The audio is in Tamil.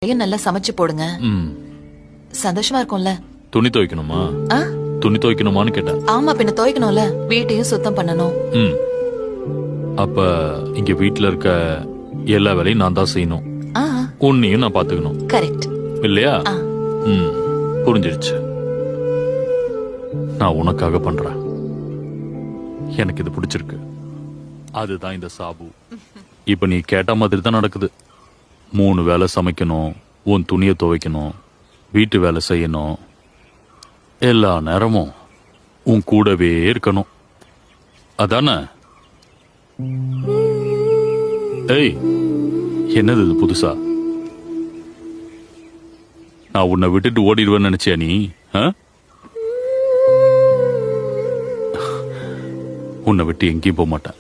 நல்லா சமைச்சு போடுங்க. சந்தோஷமா இருக்கும்ல. துணி துவைக்கணுமா? துணி துவைக்கணுமான்னு கேட்டேன். ஆமா, பின்ன துவைக்கணும்ல. வீட்டையும் சுத்தம் பண்ணணும். அப்ப இங்க வீட்ல இருக்க எல்லா வேலையும் நான் தான் செய்யணும். உன்னையும் நான் பாத்துக்கணும். கரெக்ட் இல்லையா? புரிஞ்சிருச்சு. நான் உனக்காக பண்றேன். எனக்கு இது பிடிச்சிருக்கு. அதுதான் இந்த சாபு. இப்ப நீ கேட்ட மாதிரி தான் நடக்குது. 3 வேலை சமைக்கணும், உன் துணியை துவைக்கணும், வீட்டு வேலை செய்யணும், எல்லா நேரமும் உன் கூடவே இருக்கணும். அதானே? ஏய், என்னது இது புதுசா? நான் உன்னை விட்டுட்டு ஓடிடுவேன்னு நினைச்சியா நீ? உன்னை விட்டு எங்கேயும் போக மாட்டேன்.